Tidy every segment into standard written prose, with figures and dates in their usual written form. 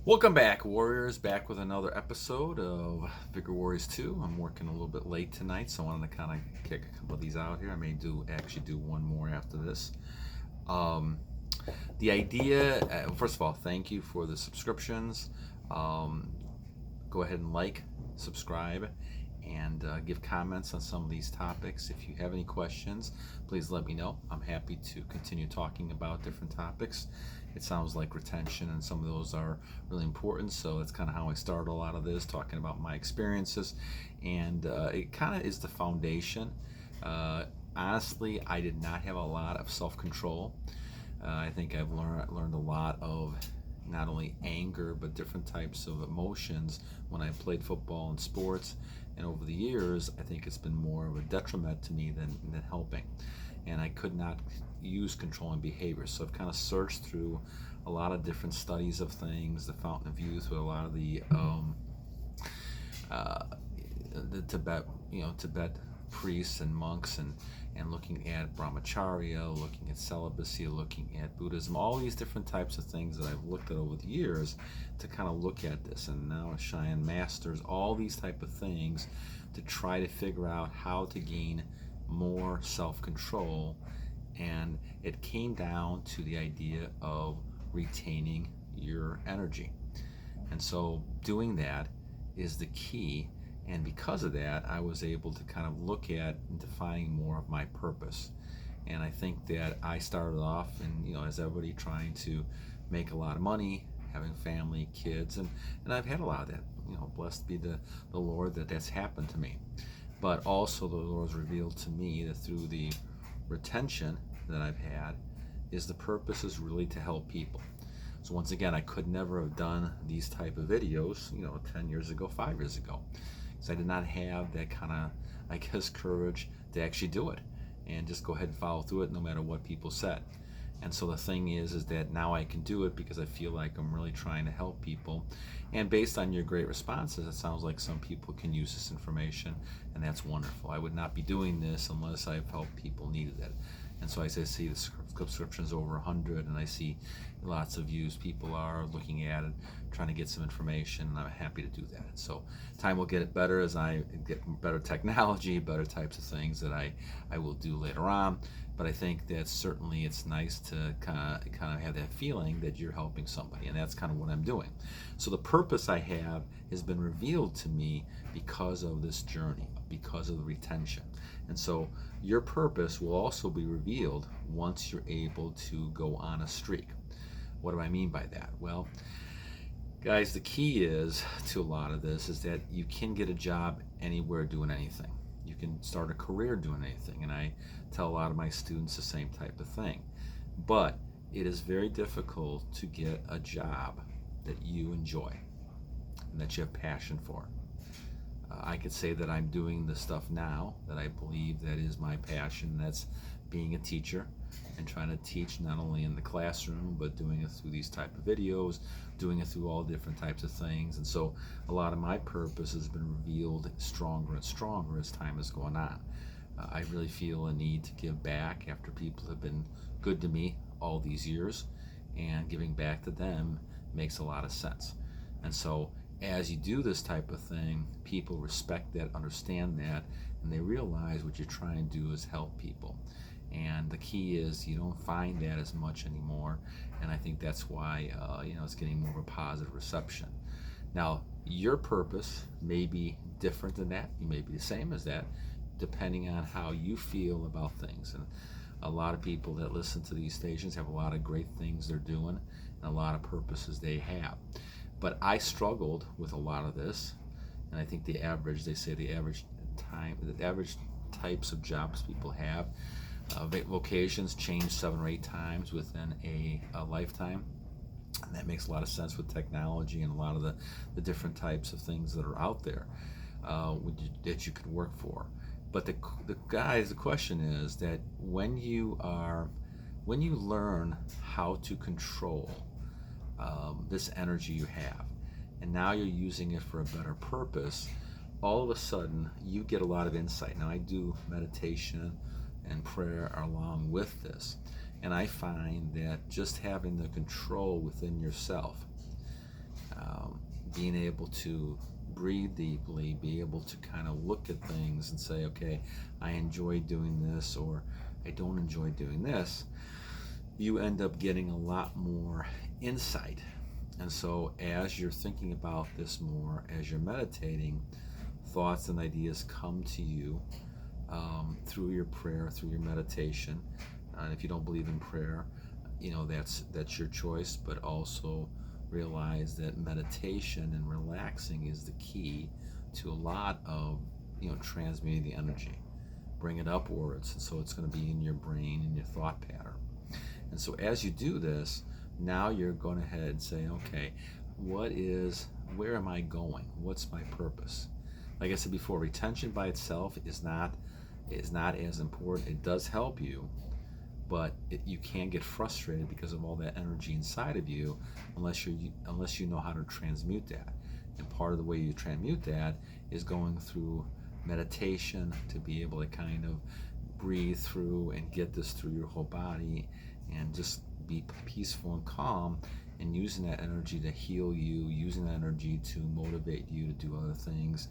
Welcome back, Warriors. Back with another episode of Vigor Warriors 2. I'm working a little bit late tonight, so I wanted to kind of kick a couple of these out here. I may do one more after this. Um, the idea, first of all, thank you for the subscriptions. Um, Go ahead and like, subscribe, and give comments on some of these topics. If you have any questions, please let me know. I'm happy to continue talking about different topics. It sounds like retention and some of those are really important, so that's kind of how I started a lot of this, talking about my experiences, and it kind of is the foundation. Uh, Honestly, I did not have a lot of self-control. I think I've learned a lot of not only anger but different types of emotions when I played football and sports. And over the years, I think it's been more of a detriment to me than helping. And I could not use controlling behavior. So I've kind of searched through a lot of different studies of things, the Fountain of Youth, with a lot of uh, the Tibet priests and monks, and looking at brahmacharya, looking at celibacy, looking at Buddhism, all these different types of things that I've looked at over the years to kind of look at this. And now Cheyenne Masters, all these type of things to try to figure out how to gain more self-control. And it came down to the idea of retaining your energy. And so doing that is the key. And because of that, I was able to kind of look at and defining more of my purpose. And I think that I started off, and as everybody, trying to make a lot of money, having family, kids, and I've had a lot of that. Blessed be the Lord that that's happened to me. But also the Lord has revealed to me that through the retention that I've had, is the purpose is really to help people. So once again, I could never have done these type of videos, 10 years ago, 5 years ago, because I did not have that kind of, I guess, courage to actually do it and just go ahead and follow through it no matter what people said. And so the thing is that now I can do it because I feel like I'm really trying to help people. And based on your great responses, it sounds like some people can use this information, and that's wonderful. I would not be doing this unless I felt people needed it. And so as I see the subscriptions over 100, and I see lots of views, people are looking at it, trying to get some information, and I'm happy to do that. So time will get it better as I get better technology, better types of things that I will do later on. But I think that certainly it's nice to kind of have that feeling that you're helping somebody, and that's kind of what I'm doing. So the purpose I have has been revealed to me because of this journey, because of the retention. And so your purpose will also be revealed once you're able to go on a streak. What do I mean by that? Well, guys, the key is to a lot of this is that you can get a job anywhere doing anything. You can start a career doing anything, and I tell a lot of my students the same type of thing. But it is very difficult to get a job that you enjoy and that you have passion for. I could say that I'm doing the stuff now that I believe that is my passion, and that's being a teacher and trying to teach not only in the classroom, but doing it through these type of videos, doing it through all different types of things. And so a lot of my purpose has been revealed stronger and stronger as time has gone on. I really feel a need to give back after people have been good to me all these years, and giving back to them makes a lot of sense. And so as you do this type of thing, people respect that, understand that, and they realize what you're trying to do is help people. And the key is you don't find that as much anymore, and I think that's why it's getting more of a positive reception. Now, your purpose may be different than that. You may be the same as that, depending on how you feel about things. And a lot of people that listen to these stations have a lot of great things they're doing and a lot of purposes they have. But I struggled with a lot of this, and I think they say the average types of jobs people have, vocations change 7 or 8 times within a lifetime. And that makes a lot of sense with technology and a lot of the different types of things that are out there that you could work for. But the question is that when you learn how to control this energy you have, and now you're using it for a better purpose, all of a sudden you get a lot of insight. Now I do meditation and prayer along with this, and I find that just having the control within yourself, being able to breathe deeply, be able to kind of look at things and say, okay, I enjoy doing this, or I don't enjoy doing this, you end up getting a lot more insight. And so as you're thinking about this more, as you're meditating, thoughts and ideas come to you through your prayer, through your meditation. And if you don't believe in prayer, that's your choice, but also realize that meditation and relaxing is the key to a lot of transmuting the energy. Bring it upwards, and so it's going to be in your brain, in your thought pattern. And so as you do this, now you're going ahead and say, okay, where am I going? What's my purpose? Like I said before, retention by itself is not as important. It does help you, but you can't get frustrated because of all that energy inside of you unless you know how to transmute that. And part of the way you transmute that is going through meditation to be able to kind of breathe through and get this through your whole body and just be peaceful and calm, and using that energy to heal you, using that energy to motivate you to do other things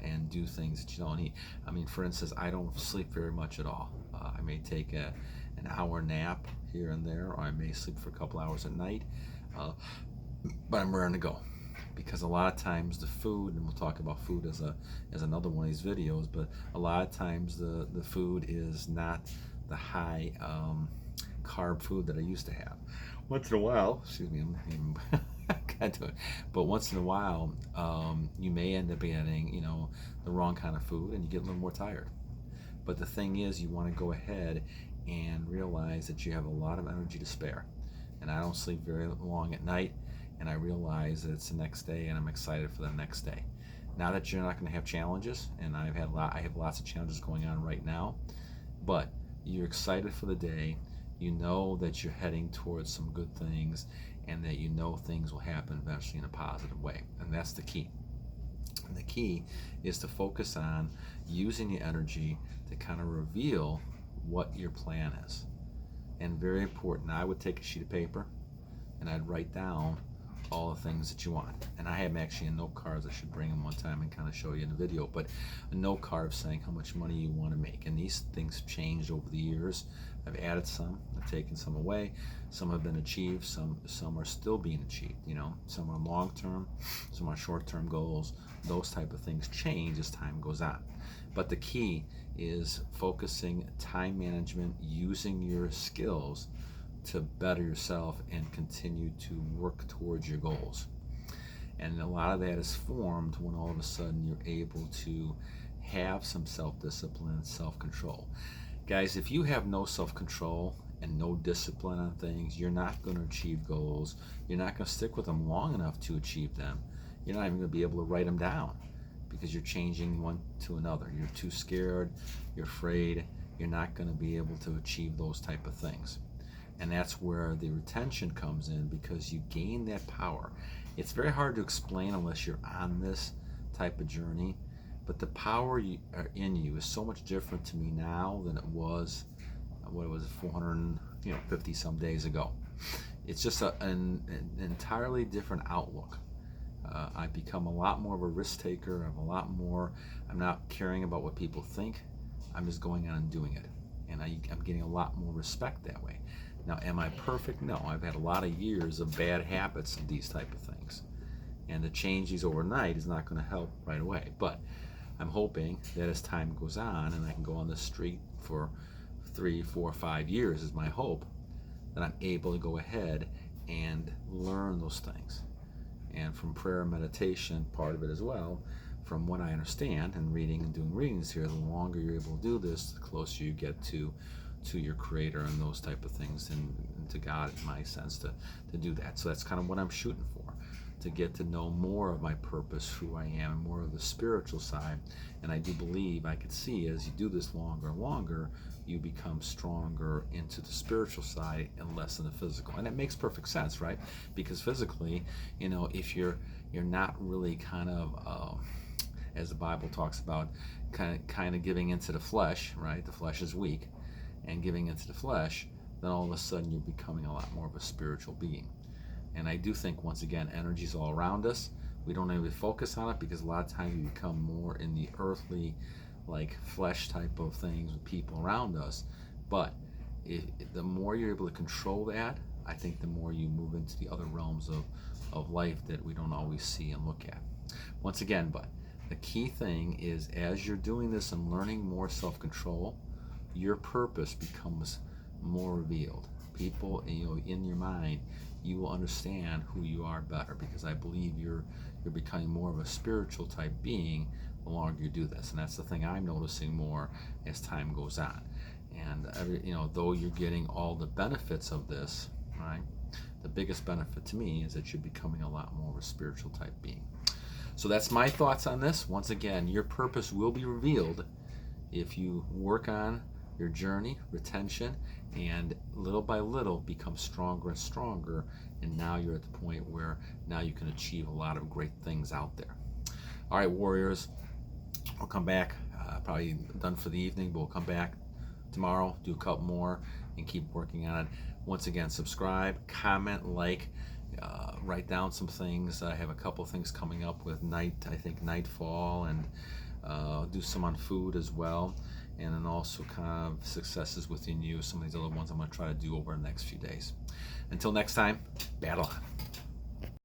and do things that you don't need. I mean, for instance, I don't sleep very much at all. I may take an hour nap here and there, or I may sleep for a couple hours at night, but I'm raring to go. Because a lot of times the food, and we'll talk about food as another one of these videos, but a lot of times the food is not the high carb food that I used to have. Once in a while, excuse me, can't do it. But once in a while, you may end up getting the wrong kind of food, and you get a little more tired. But the thing is, you want to go ahead and realize that you have a lot of energy to spare. And I don't sleep very long at night, and I realize that it's the next day, and I'm excited for the next day. Now that you're not going to have challenges, and I have lots of challenges going on right now, but you're excited for the day. You know that you're heading towards some good things, and that things will happen eventually in a positive way. And that's the key. And the key is to focus on using the energy to kind of reveal what your plan is. And very important, I would take a sheet of paper and I'd write down all the things that you want. And I have actually a note card. I should bring them one time and kind of show you in the video, but a note card saying how much money you want to make. And these things changed over the years. I've added some, I've taken some away. Some have been achieved, some are still being achieved. Some are long-term, some are short-term goals. Those type of things change as time goes on. But the key is focusing time management, using your skills to better yourself and continue to work towards your goals. And a lot of that is formed when all of a sudden you're able to have some self-discipline, self-control. Guys, if you have no self-control and no discipline on things, you're not going to achieve goals. You're not going to stick with them long enough to achieve them. You're not even going to be able to write them down because you're changing one to another. You're too scared, you're afraid, you're not going to be able to achieve those type of things. And that's where the retention comes in, because you gain that power. It's very hard to explain unless you're on this type of journey, but the power in you is so much different to me now than it was, 450 some days ago. It's just an entirely different outlook. I've become a lot more of a risk taker. I'm not caring about what people think. I'm just going on and doing it. And I'm getting a lot more respect that way. Now, am I perfect? No, I've had a lot of years of bad habits of these type of things. And to change these overnight is not going to help right away. But I'm hoping that as time goes on and I can go on the street for 3, 4, 5 years is my hope, that I'm able to go ahead and learn those things. And from prayer and meditation, part of it as well, from what I understand and reading and doing readings here, the longer you're able to do this, the closer you get to your creator and those type of things, and to God, in my sense, to do that. So that's kind of what I'm shooting for, to get to know more of my purpose, who I am, and more of the spiritual side. And I do believe, I could see as you do this longer and longer, you become stronger into the spiritual side and less in the physical. And it makes perfect sense, right? Because physically, if you're not really kind of as the Bible talks about, kind of giving into the flesh, right? The flesh is weak, and giving into the flesh, then all of a sudden you're becoming a lot more of a spiritual being. And I do think, once again, energy is all around us. We don't really focus on it because a lot of times we become more in the earthly, like flesh type of things with people around us. But the more you're able to control that, I think the more you move into the other realms of life that we don't always see and look at. Once again, but the key thing is, as you're doing this and learning more self-control, your purpose becomes more revealed. People, in your mind, you will understand who you are better, because I believe you're becoming more of a spiritual type being the longer you do this. And that's the thing I'm noticing more as time goes on. And though you're getting all the benefits of this, right? The biggest benefit to me is that you're becoming a lot more of a spiritual type being. So that's my thoughts on this. Once again, your purpose will be revealed if you work on your journey, retention, and little by little become stronger and stronger. And now you're at the point where now you can achieve a lot of great things out there. All right, warriors, I'll come back. Probably done for the evening, but we'll come back tomorrow, do a couple more, and keep working on it. Once again, subscribe, comment, like, write down some things. I have a couple things coming up with Nightfall, and do some on food as well, and then also kind of successes within you. Some of these other ones I'm going to try to do over the next few days. Until next time, battle on.